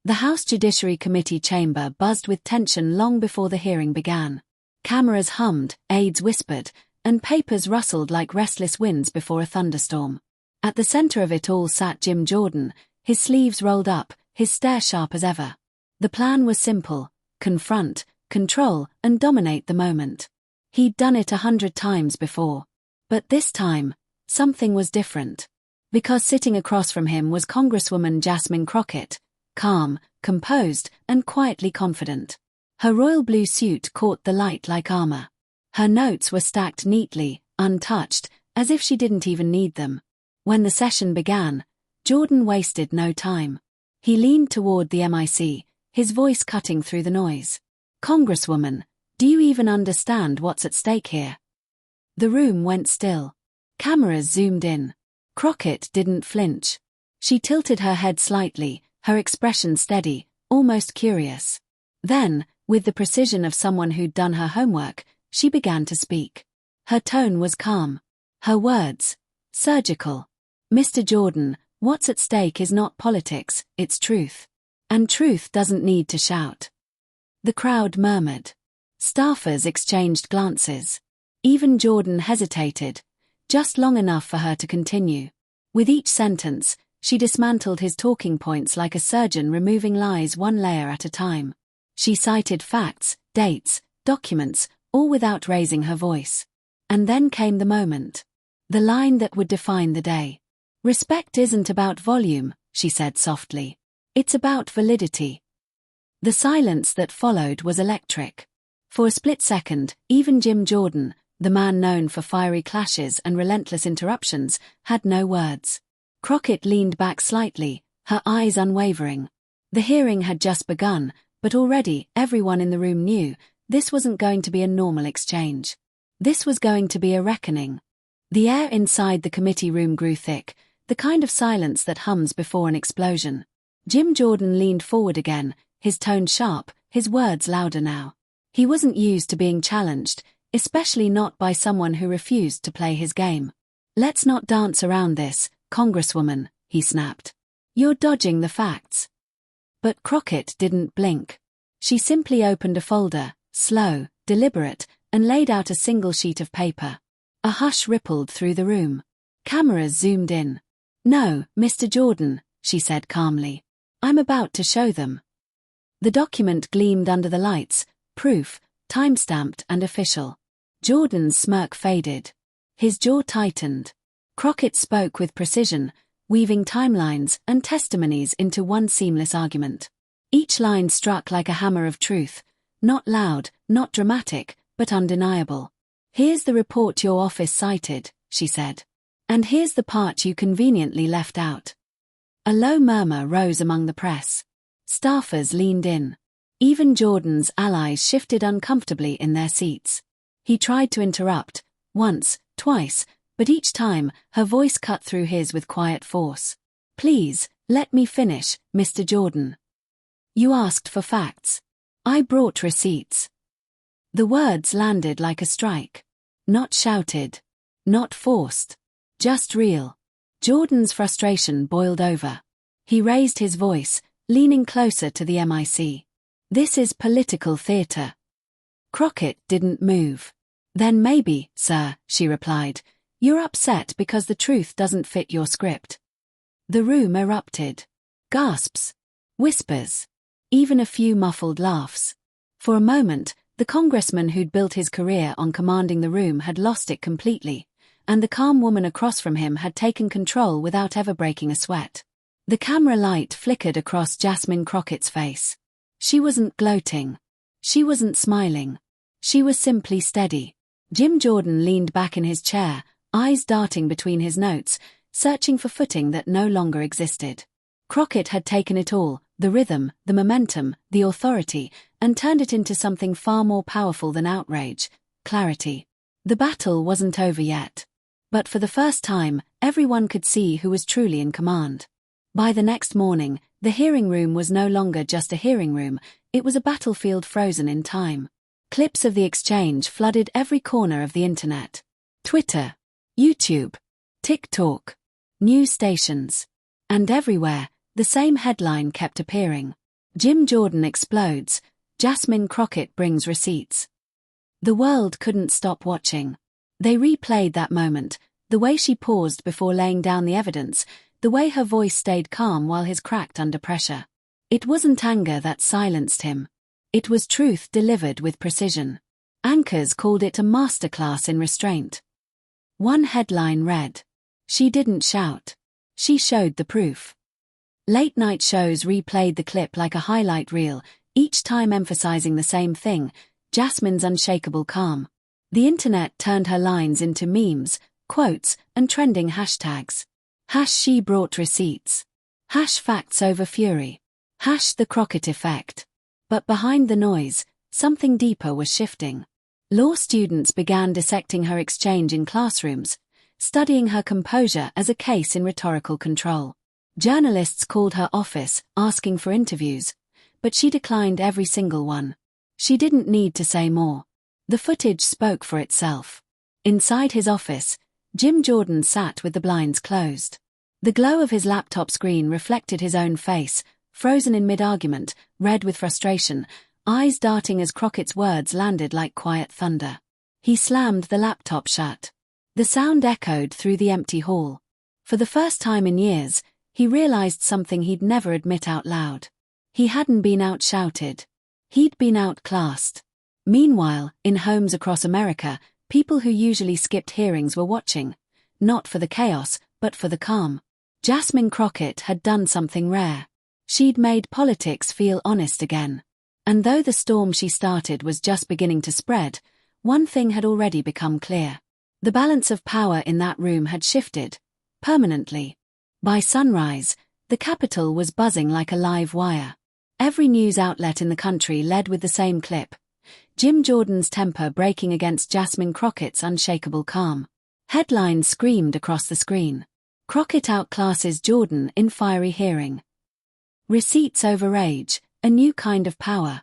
The House Judiciary Committee chamber buzzed with tension long before the hearing began. Cameras hummed, aides whispered, and papers rustled like restless winds before a thunderstorm. At the center of it all sat Jim Jordan, his sleeves rolled up, his stare sharp as ever. The plan was simple: confront, control, and dominate the moment. He'd done it 100 times before. But this time, something was different. Because sitting across from him was Congresswoman Jasmine Crockett, calm, composed, and quietly confident. Her royal blue suit caught the light like armor. Her notes were stacked neatly, untouched, as if she didn't even need them. When the session began, Jordan wasted no time. He leaned toward the MIC, his voice cutting through the noise. "Congresswoman, do you even understand what's at stake here?" The room went still. Cameras zoomed in. Crockett didn't flinch. She tilted her head slightly, her expression steady, almost curious. Then, with the precision of someone who'd done her homework, she began to speak. Her tone was calm. Her words, surgical. "Mr. Jordan, what's at stake is not politics, it's truth. And truth doesn't need to shout." The crowd murmured. Staffers exchanged glances. Even Jordan hesitated, just long enough for her to continue. With each sentence, she dismantled his talking points like a surgeon removing lies one layer at a time. She cited facts, dates, documents, all without raising her voice. And then came the moment. The line that would define the day. "Respect isn't about volume," she said softly. "It's about validity." The silence that followed was electric. For a split second, even Jim Jordan, the man known for fiery clashes and relentless interruptions, had no words. Crockett leaned back slightly, her eyes unwavering. The hearing had just begun, but already everyone in the room knew this wasn't going to be a normal exchange. This was going to be a reckoning. The air inside the committee room grew thick, the kind of silence that hums before an explosion. Jim Jordan leaned forward again, his tone sharp, his words louder now. He wasn't used to being challenged, especially not by someone who refused to play his game. "Let's not dance around this, Congresswoman," he snapped. "You're dodging the facts." But Crockett didn't blink. She simply opened a folder, slow, deliberate, and laid out a single sheet of paper. A hush rippled through the room. Cameras zoomed in. "No, Mr. Jordan," she said calmly. "I'm about to show them." The document gleamed under the lights, proof, time-stamped and official. Jordan's smirk faded. His jaw tightened. Crockett spoke with precision, weaving timelines and testimonies into one seamless argument. Each line struck like a hammer of truth, not loud, not dramatic, but undeniable. "Here's the report your office cited," she said. "And here's the part you conveniently left out." A low murmur rose among the press. Staffers leaned in. Even Jordan's allies shifted uncomfortably in their seats. He tried to interrupt, once, twice, but each time, her voice cut through his with quiet force. "Please, let me finish, Mr. Jordan. You asked for facts. I brought receipts." The words landed like a strike. Not shouted. Not forced. Just real. Jordan's frustration boiled over. He raised his voice, leaning closer to the MIC. "This is political theater." Crockett didn't move. "Then maybe, sir," she replied, "you're upset because the truth doesn't fit your script." The room erupted. Gasps. Whispers. Even a few muffled laughs. For a moment, the congressman who'd built his career on commanding the room had lost it completely, and the calm woman across from him had taken control without ever breaking a sweat. The camera light flickered across Jasmine Crockett's face. She wasn't gloating. She wasn't smiling. She was simply steady. Jim Jordan leaned back in his chair, eyes darting between his notes, searching for footing that no longer existed. Crockett had taken it all, the rhythm, the momentum, the authority, and turned it into something far more powerful than outrage, clarity. The battle wasn't over yet. But for the first time, everyone could see who was truly in command. By the next morning, the hearing room was no longer just a hearing room, it was a battlefield frozen in time. Clips of the exchange flooded every corner of the internet. Twitter, YouTube, TikTok, news stations. And everywhere, the same headline kept appearing. Jim Jordan explodes. Jasmine Crockett brings receipts. The world couldn't stop watching. They replayed that moment, the way she paused before laying down the evidence, the way her voice stayed calm while his cracked under pressure. It wasn't anger that silenced him. It was truth delivered with precision. Anchors called it a masterclass in restraint. One headline read, "She didn't shout. She showed the proof." Late-night shows replayed the clip like a highlight reel, each time emphasizing the same thing, Jasmine's unshakable calm. The internet turned her lines into memes, quotes, and trending hashtags. #she brought receipts. #facts over fury. #the Crockett effect. But behind the noise, something deeper was shifting. Law students began dissecting her exchange in classrooms, studying her composure as a case in rhetorical control. Journalists called her office, asking for interviews, but she declined every single one. She didn't need to say more. The footage spoke for itself. Inside his office, Jim Jordan sat with the blinds closed. The glow of his laptop screen reflected his own face, frozen in mid-argument, red with frustration, eyes darting as Crockett's words landed like quiet thunder. He slammed the laptop shut. The sound echoed through the empty hall. For the first time in years, he realized something he'd never admit out loud. He hadn't been outshouted. He'd been outclassed. Meanwhile, in homes across America, people who usually skipped hearings were watching, not for the chaos, but for the calm. Jasmine Crockett had done something rare. She'd made politics feel honest again. And though the storm she started was just beginning to spread, one thing had already become clear. The balance of power in that room had shifted, permanently. By sunrise, the Capitol was buzzing like a live wire. Every news outlet in the country led with the same clip. Jim Jordan's temper breaking against Jasmine Crockett's unshakable calm. Headlines screamed across the screen. Crockett outclasses Jordan in fiery hearing. Receipts over rage, a new kind of power.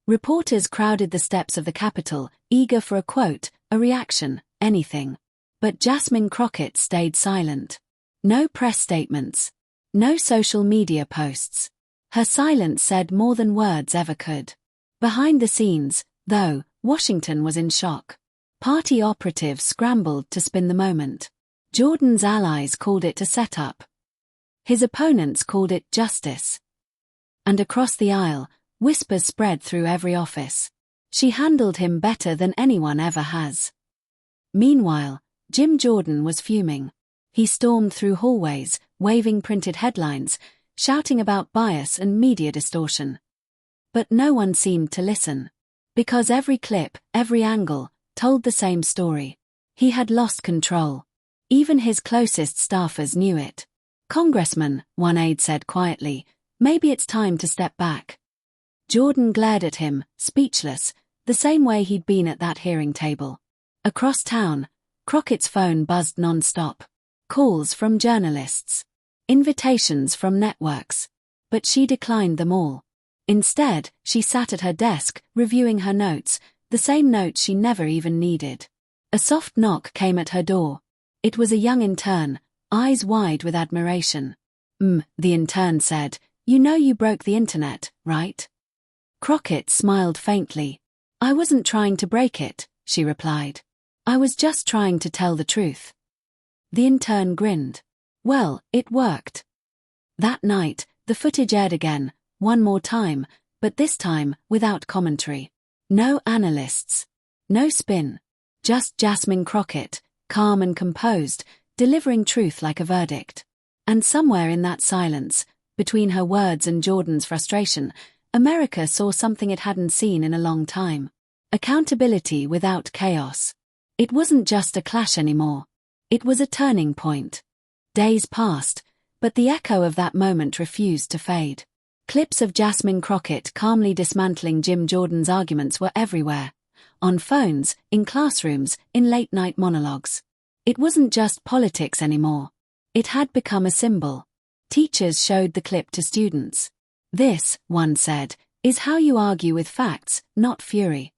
Reporters crowded the steps of the Capitol, eager for a quote, a reaction, anything. But Jasmine Crockett stayed silent. No press statements. No social media posts. Her silence said more than words ever could. Behind the scenes, though, Washington was in shock. Party operatives scrambled to spin the moment. Jordan's allies called it a setup. His opponents called it justice. And across the aisle, whispers spread through every office. She handled him better than anyone ever has. Meanwhile, Jim Jordan was fuming. He stormed through hallways, waving printed headlines, shouting about bias and media distortion. But no one seemed to listen. Because every clip, every angle, told the same story. He had lost control. Even his closest staffers knew it. "Congressman," one aide said quietly, "maybe it's time to step back." Jordan glared at him, speechless, the same way he'd been at that hearing table. Across town, Crockett's phone buzzed non-stop. Calls from journalists. Invitations from networks. But she declined them all. Instead, she sat at her desk, reviewing her notes, the same notes she never even needed. A soft knock came at her door. It was a young intern, eyes wide with admiration. The intern said, "You know you broke the internet, right?" Crockett smiled faintly. "I wasn't trying to break it," she replied. "I was just trying to tell the truth." The intern grinned. "Well, it worked." That night, the footage aired again, one more time, but this time, without commentary. No analysts. No spin. Just Jasmine Crockett, calm and composed, delivering truth like a verdict. And somewhere in that silence, between her words and Jordan's frustration, America saw something it hadn't seen in a long time. Accountability without chaos. It wasn't just a clash anymore. It was a turning point. Days passed, but the echo of that moment refused to fade. Clips of Jasmine Crockett calmly dismantling Jim Jordan's arguments were everywhere. On phones, in classrooms, in late-night monologues. It wasn't just politics anymore. It had become a symbol. Teachers showed the clip to students. "This," one said, "is how you argue with facts, not fury."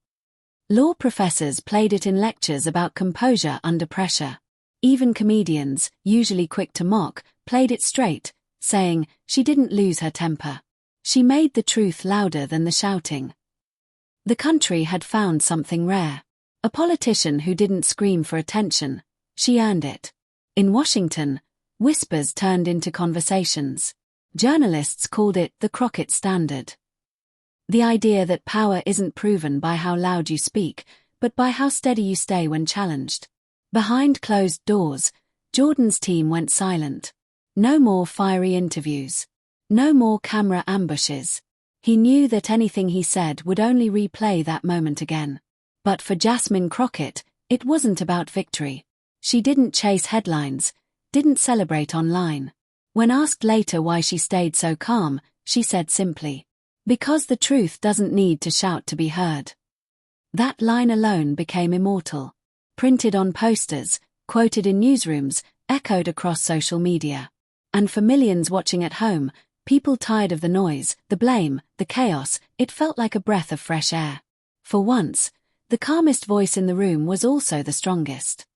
Law professors played it in lectures about composure under pressure. Even comedians, usually quick to mock, played it straight, saying, "She didn't lose her temper. She made the truth louder than the shouting. The country had found something rare. A politician who didn't scream for attention. She earned it. In Washington, whispers turned into conversations. Journalists called it the Crockett Standard. The idea that power isn't proven by how loud you speak, but by how steady you stay when challenged. Behind closed doors, Jordan's team went silent. No more fiery interviews. No more camera ambushes. He knew that anything he said would only replay that moment again. But for Jasmine Crockett, it wasn't about victory. She didn't chase headlines, didn't celebrate online. When asked later why she stayed so calm, she said simply, "Because the truth doesn't need to shout to be heard." That line alone became immortal. Printed on posters, quoted in newsrooms, echoed across social media. And for millions watching at home, people tired of the noise, the blame, the chaos, it felt like a breath of fresh air. For once, the calmest voice in the room was also the strongest.